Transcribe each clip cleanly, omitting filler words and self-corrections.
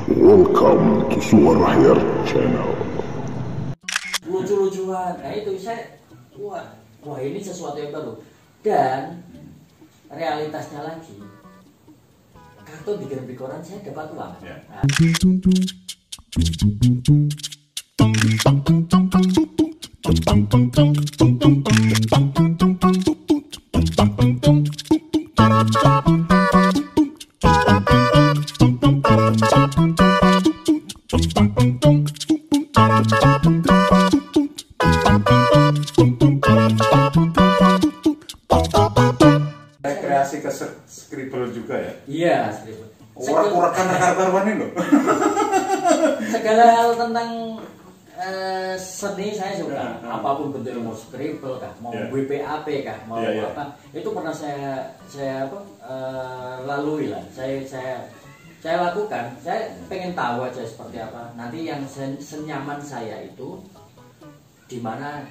Welcome to Suara Hair Channel. Lucu-lucuan, nah itu saya, wah ini sesuatu yang baru. Dan realitasnya lagi, kartu dikirim di koran saya dapat uang. Nah, kreasi ke scribble juga ya? iya, skripsi. Urak-urakan akar-akaran ini loh. Segala hal tentang seni saya suka. Apapun bentuknya, mau scribble kah, mau WPAP kah, mau apa, itu pernah saya lalui lah. Saya lakukan. Saya pengen tahu aja seperti apa. Nanti yang senyaman saya itu di mana,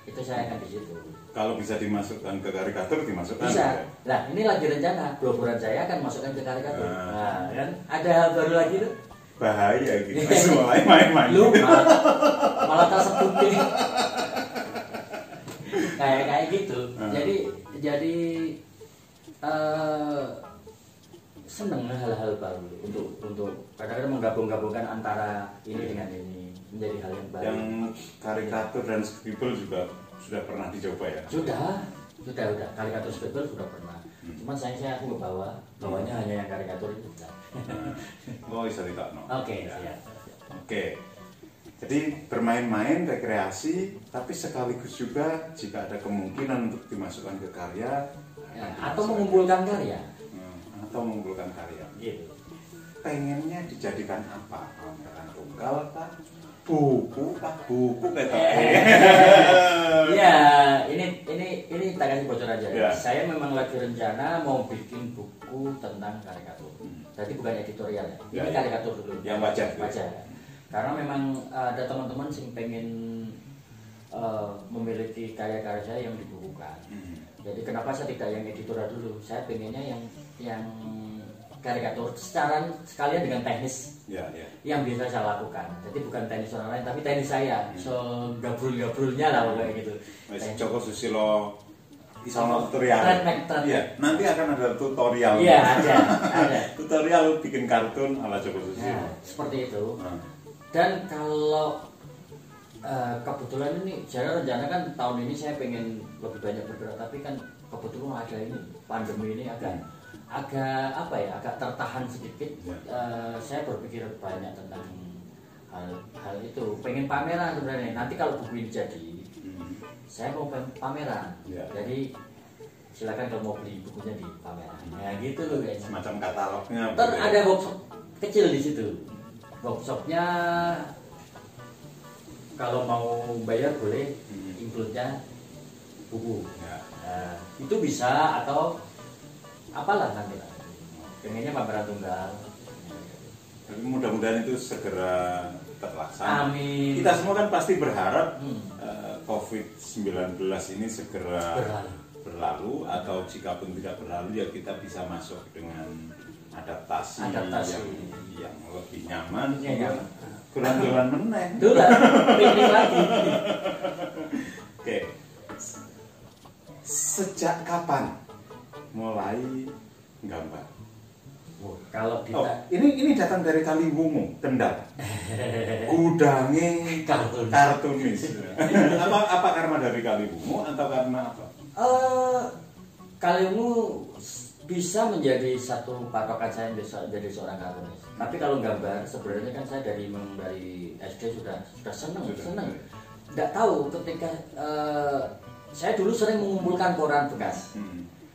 itu saya akan di situ. Kalau bisa dimasukkan ke karikatur, dimasukkan. Bisa. Lah ini lagi rencana, bloguran saya akan masukkan ke karikatur. Nah, kan ada hal baru lagi tuh. Bahaya gitu. Mulai main-main. Lu malah tersebut deh. Kayak gitu. Jadi seneng hal-hal baru untuk kadang-kadang menggabung-gabungkan antara ini dengan ini menjadi hal yang baru. Yang karikatur dan scribble juga sudah pernah dicoba ya? Sudah. Karikatur scribble sudah pernah. Cuman saya aku bawanya hanya yang karikatur itu. Oh, bisa tidak no. Oke, siap. Oke. Jadi bermain-main, rekreasi, tapi sekaligus juga jika ada kemungkinan untuk dimasukkan ke karya, atau mengumpulkan karya. Atau mengumpulkan karya. Gitu. Pengennya dijadikan apa? Pameran tunggal kah? Buku kayak Ya, ini tak kasih bocor aja. Ya. Saya memang lagi rencana mau bikin buku tentang karikatur. Jadi bukan editorial ya. Ini karikatur dulu. Yang wajar. Karena memang ada teman-teman yang pengen memiliki karya-karya saya yang dibukukan. Jadi kenapa saya tidak yang editorial dulu? Saya pengennya yang karikatur secara sekalian dengan teknis. Yang bisa saya lakukan. Jadi bukan teknis orang lain, tapi teknis saya. So gabrul-gabrulnya lah kayak gitu. Joko Susilo Isono tutorial. Iya, nanti akan ada tutorial. Iya, ada. Tutorial bikin kartun ala Joko Susilo. Nah, seperti itu. Dan kalau kebetulan ini saya rencana kan tahun ini saya pengen lebih banyak bergerak, tapi kan kebetulan ada ini pandemi ini agak tertahan sedikit. Saya berpikir banyak tentang hal itu. Pengen pameran sebenarnya. Nanti kalau buku ini jadi, saya mau pameran. Jadi silakan kalau mau beli bukunya di pameran. Nah gitu loh guys. Semacam katalognya. Ntar ada workshop kecil di situ. Workshopnya kalau mau bayar boleh, include-nya buku. Nah, itu bisa atau apalah nanti lah. Pengennya pameran tunggal. Tapi mudah-mudahan itu segera terlaksana. Amin. Kita semua kan pasti berharap COVID-19 ini segera berlalu, atau jika pun tidak berlalu ya kita bisa masuk dengan adaptasi. Yang lebih nyaman. Jalan-jalan meneng. Piknik lagi. Oke. Sejak kapan mulai gambar? Kalau kita ini datang dari Kaliwungu, Kendal. Gudange kartunis. apa karena dari Kaliwungu atau karena apa? Kaliwungu bisa menjadi satu patokan saya bisa jadi seorang kartunis. Tapi kalau gambar sebenarnya kan saya dari SD sudah seneng. Nggak tahu ketika saya dulu sering mengumpulkan koran bekas.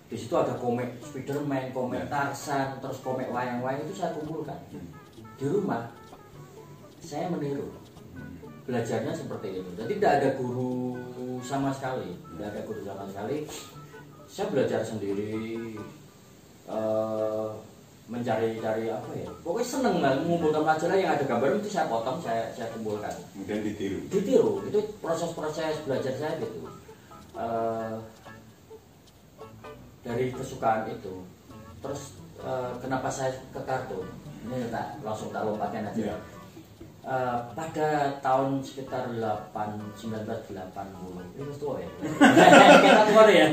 Di situ ada komik Spiderman, komik Tarzan, terus komik wayang-wayang itu saya kumpulkan. Di rumah saya meniru. Belajarnya seperti itu. Jadi tidak ada guru sama sekali. Saya belajar sendiri. Mencari-cari apa ya, pokoknya seneng lah mengumpulkan majalah yang ada gambar itu saya potong, saya kumpulkan. Kemudian ditiru, itu proses belajar saya gitu. Dari kesukaan itu, terus kenapa saya ke kartun? ini langsung tak lompatkan aja. Ya. Pada tahun sekitar 1980 itu tua ya. Kita tua ya.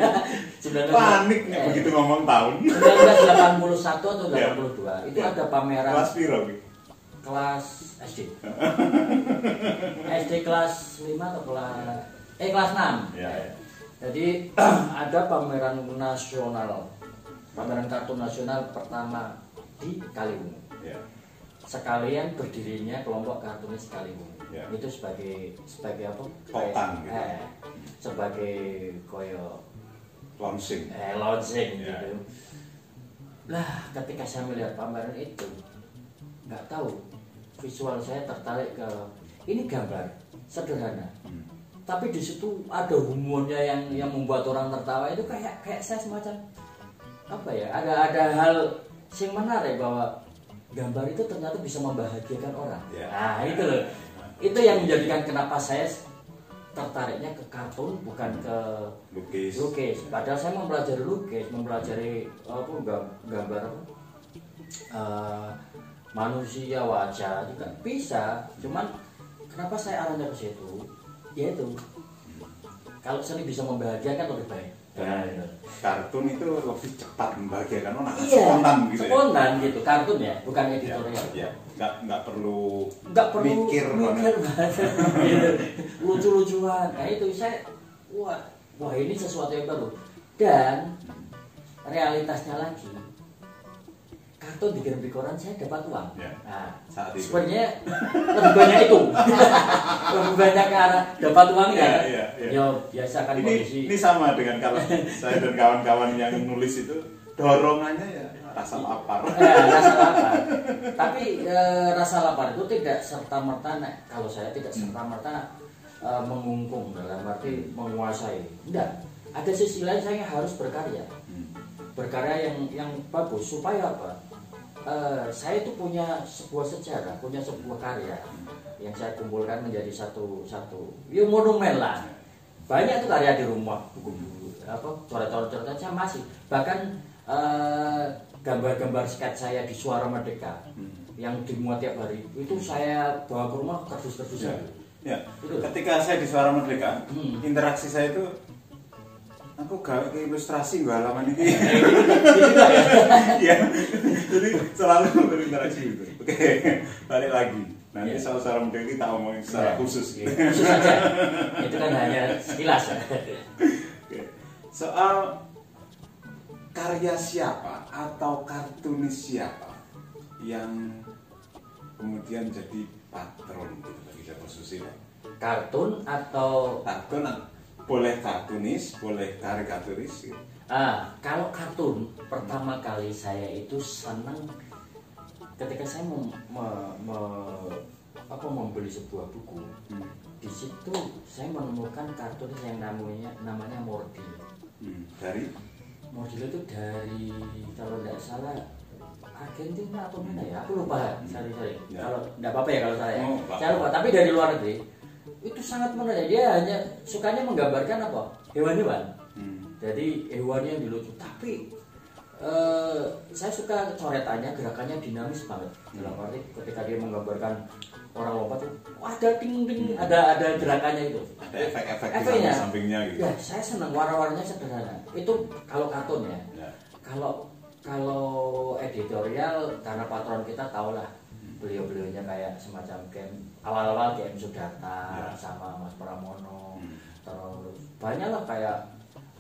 Panik nih begitu ngomong tahun. 1981 atau 82 Ya. itu ada pameran Kelas piro? kelas SD. SD kelas 5 atau kelas 6. Ya. Jadi ada pameran nasional, pameran kartun nasional pertama di Kaliwungu. Ya. Sekalian berdirinya kelompok kartunis Kaliwungu. Ya. Itu sebagai apa? Totan gitu. Sebagai koyo Launching. launching Ya. gitu. Lah, ketika saya melihat pameran itu, nggak tahu visual saya tertarik ke ini gambar sederhana. Tapi di situ ada humornya yang membuat orang tertawa, itu kayak saya semacam apa ya? Ada hal yang menarik bahwa gambar itu ternyata bisa membahagiakan orang. Ya. Nah, itu loh. Itu yang menjadikan kenapa saya tertariknya ke kartun bukan ke lukis. Padahal saya mempelajari lukis, mempelajari gambar manusia, wajah juga bisa. Cuman kenapa saya arahnya ke situ? Yaitu kalau seni bisa membahagiakan lebih baik. Dan kartun itu lebih cepat membahagiakan orang, Iya, spontan gitu ya. Spontan gitu, kartun ya, bukan editorial. Ya, nggak perlu mikir banget. Gitu. Lucu-lucuan. Nah itu saya wah ini sesuatu yang baru. Dan realitasnya lagi, kartun dikirim di koran saya dapat uang. Ya. Nah, Saat itu. sebenarnya lebih banyak itu. Lebih banyak ke arah dapat uang ya. Iya. Ya biasa kan kondisi. Ini sama dengan kalau saya dan kawan-kawan yang nulis itu dorongannya ya rasa lapar. Rasa lapar. Tapi rasa lapar itu tidak serta-merta, kalau saya tidak serta-merta mengungkung dalam arti menguasai. Tidak. Ada sisi lain saya harus berkarya. Berkarya yang bagus supaya apa? Saya itu punya sebuah sejarah, punya sebuah karya yang saya kumpulkan menjadi satu monumen lah. Banyak tuh karya di rumah, buku-buku, coret-coret saya masih. Bahkan gambar-gambar sketch saya di Suara Merdeka yang dimuat tiap hari itu saya bawa ke rumah kardus-kardusnya. Ya. Ketika saya di Suara Merdeka, interaksi saya itu aku gawe ke ilustrasi nggak halaman ini. Ya, jadi selalu berinteraksi gitu. Oke, balik lagi. Nanti soal Suara Merdeka kita omongin secara khusus. Khusus saja. Itu kan hanya sekilas. Soal karya siapa atau kartunis siapa yang kemudian jadi patron gitu bagi Dapur Susilo? Kartun atau kartun? Boleh kartunis, boleh karikaturis gitu. Kalau kartun, pertama kali saya itu senang ketika saya membeli sebuah buku. Di situ saya menemukan kartun yang namanya Mordil. Dari? Mordil itu dari, kalau tidak salah, Argentina atau mana ya? Aku lupa. Sorry. Ya. Kalau tidak apa-apa ya kalau saya. Saya lupa. Tapi dari luar negeri. Itu sangat menarik. Dia hanya sukanya menggambarkan apa? Hewan-hewan. Jadi hewannya yang lucu. Tapi saya suka coretannya, gerakannya dinamis banget. Dalam arti ketika dia menggambarkan orang lompat, ada ding-ding, ada gerakannya itu. Ada efek-efek di sampingnya gitu. Ya, saya senang warna-warnanya sederhana. Itu kalau kartun ya. Kalau editorial, karena patron kita tahulah beliau-beliaunya kayak semacam game awal-awal game Sudarta sama Mas Pramono, terus banyak lah kayak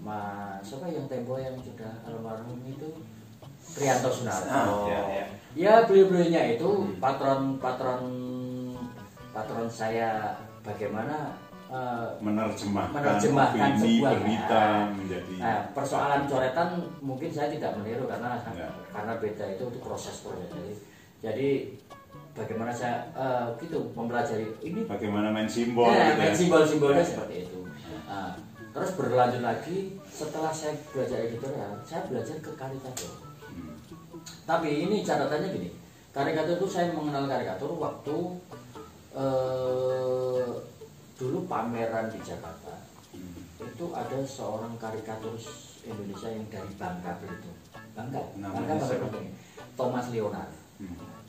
Mas siapa yang tempo yang sudah almarhum itu Prianto Sunarto. Ya beliau-beliaunya itu patron saya bagaimana menerjemahkan sebuah berita menjadi. Persoalan coretan mungkin saya tidak meniru karena beda itu proses. Jadi bagaimana saya gitu mempelajari ini bagaimana main simbol main simbol-simbolnya seperti itu. Terus berlanjut lagi setelah saya belajar editorial, saya belajar ke karikatur. Tapi ini catatannya gini, karikatur itu saya mengenal karikatur waktu dulu pameran di Jakarta. Itu ada seorang karikaturis Indonesia yang dari Bangka Belitung. Bangka Thomas Leonard.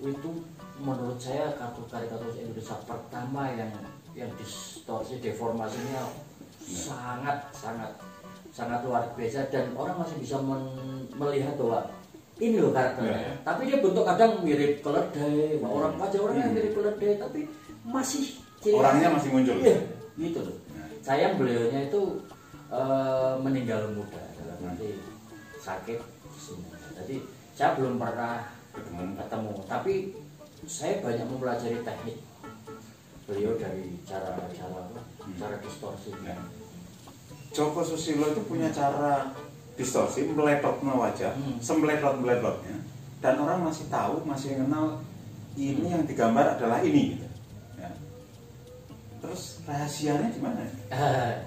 itu menurut saya kartu karikatur Indonesia pertama yang distorsi deformasinya sangat luar biasa, dan orang masih bisa melihat bahwa ini loh karakternya. Tapi dia bentuk kadang mirip keledai, orang yang mirip keledai, tapi masih orangnya masih muncul. Iya, gitu loh. Sayang beliaunya itu meninggal muda dalam arti sakit. Jadi saya belum pernah ketemu, tapi saya banyak mempelajari teknik beliau dari cara distorsi. Joko Susilo itu punya cara distorsi, meletotnya wajah, sembletot-meletotnya, dan orang masih tahu, masih kenal ini yang digambar adalah ini. Gitu. Ya. Terus rahasianya di mana?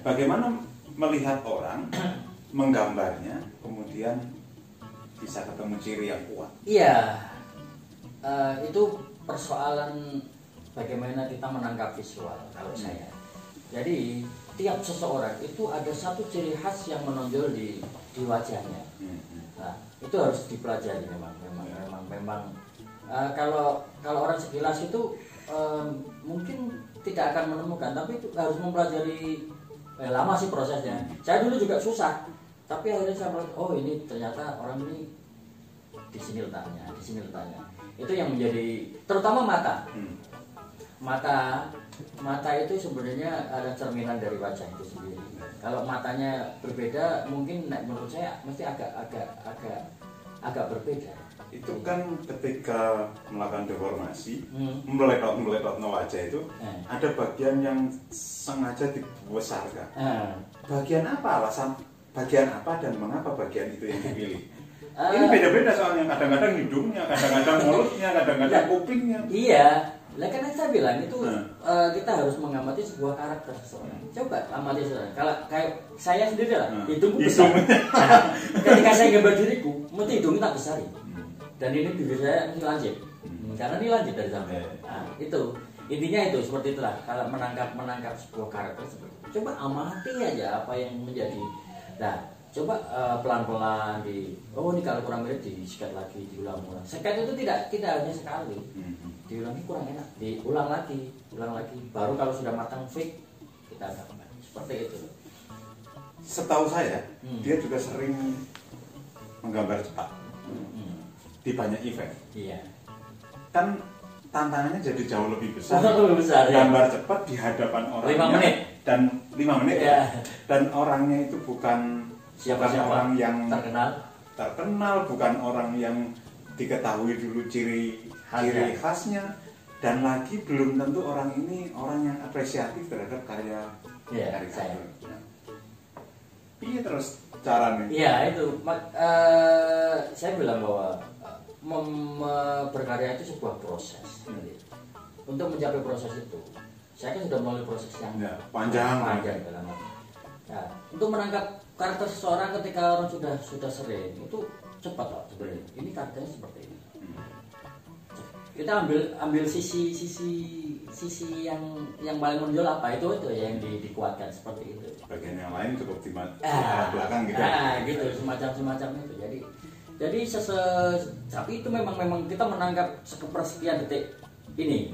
Bagaimana melihat orang, menggambarnya, kemudian bisa ketemu ciri yang kuat? Iya, itu persoalan bagaimana kita menangkap visual kalau saya. Jadi tiap seseorang itu ada satu ciri khas yang menonjol di wajahnya. Nah, itu harus dipelajari memang. Kalau orang sekilas itu mungkin tidak akan menemukan, tapi itu harus mempelajari. Lama sih prosesnya. Saya dulu juga susah, tapi akhirnya saya melihat, oh ini ternyata orang ini di sini letaknya. Itu yang menjadi, terutama mata. Mata itu sebenarnya ada cerminan dari wajah itu sendiri. Kalau matanya berbeda, mungkin menurut saya mesti agak berbeda. Itu kan ketika melakukan deformasi, meletot wajah itu, ada bagian yang sengaja dibesarkan. Bagian apa dan mengapa bagian itu yang dipilih? Ini beda-beda soalnya, kadang-kadang hidungnya, kadang-kadang mulutnya, kadang-kadang kupingnya. Iya. Lah kan saya bilang itu kita harus mengamati sebuah karakter seseorang. Coba amati seseorang. Kalau kayak saya sendiri lah, hidungku besar. Ketika saya gambar diriku, mesti hidungnya tak besarin. Dan ini bibir saya ini lancip. Karena ini lancip dari samping. Nah, itu intinya itu seperti itulah. Kalau menangkap sebuah karakter seperti itu. Coba amati aja apa yang menjadi. Nah, coba pelan-pelan ini kalau kurang mirip disikat lagi, diulang-ulang. Sikat itu tidak hanya sekali. Diulangi kurang enak, diulang lagi, baru kalau sudah matang fix kita gambar seperti itu. Setahu saya dia juga sering menggambar cepat di banyak event. Iya. Kan tantangannya jadi jauh lebih besar. Ya. Gambar cepat di hadapan orangnya 5 menit dan 5 menit ya. Dan orangnya itu bukan orang yang terkenal, bukan orang yang diketahui dulu ciri khasnya, dan lagi belum tentu orang ini orang yang apresiatif terhadap karya saya. Iya, terus caranya? Iya itu, saya bilang bahwa berkarya itu sebuah proses. Untuk mencapai proses itu, saya kan sudah melalui proses yang panjang dalam arti. Nah, untuk menangkap karakter seseorang ketika orang sudah sering itu cepat loh sebenarnya. Ini karakternya seperti ini. Kita ambil sisi yang paling menonjol apa itu ya yang dikuatkan seperti itu. Bagian yang lain cukup di belakang gitu. Gitu semacam itu. Jadi tapi itu memang kita menangkap sepersekian detik ini.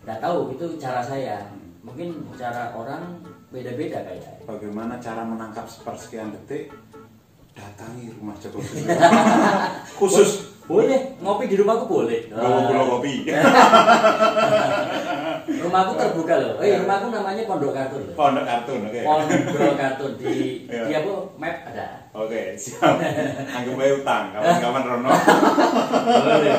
Nggak tahu itu cara saya. Mungkin cara orang beda-beda kayaknya. Bagaimana cara menangkap sepersekian detik? Datangi rumah Joko Susilo. Khusus boleh ngopi di rumahku boleh. Bawa kopi. Rumahku terbuka loh. Rumahku namanya Pondok Kartun. Pondok Kartun, oke. Pondok Kartun di apa map ada. Oke, siap. Anggap aja utang, kawan-kawan Rono. Boleh.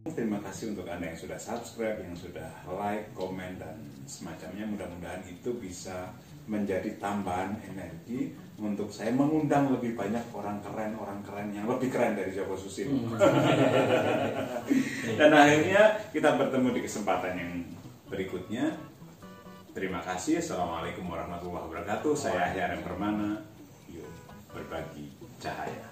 Terima kasih untuk Anda yang sudah subscribe, yang sudah like, komen, dan semacamnya. Mudah-mudahan itu bisa menjadi tambahan energi untuk saya mengundang lebih banyak orang keren yang lebih keren dari Joko Susilo. Dan akhirnya kita bertemu di kesempatan yang berikutnya. Terima kasih. Assalamualaikum warahmatullahi wabarakatuh. Saya Yaren Permana. Yuk berbagi cahaya.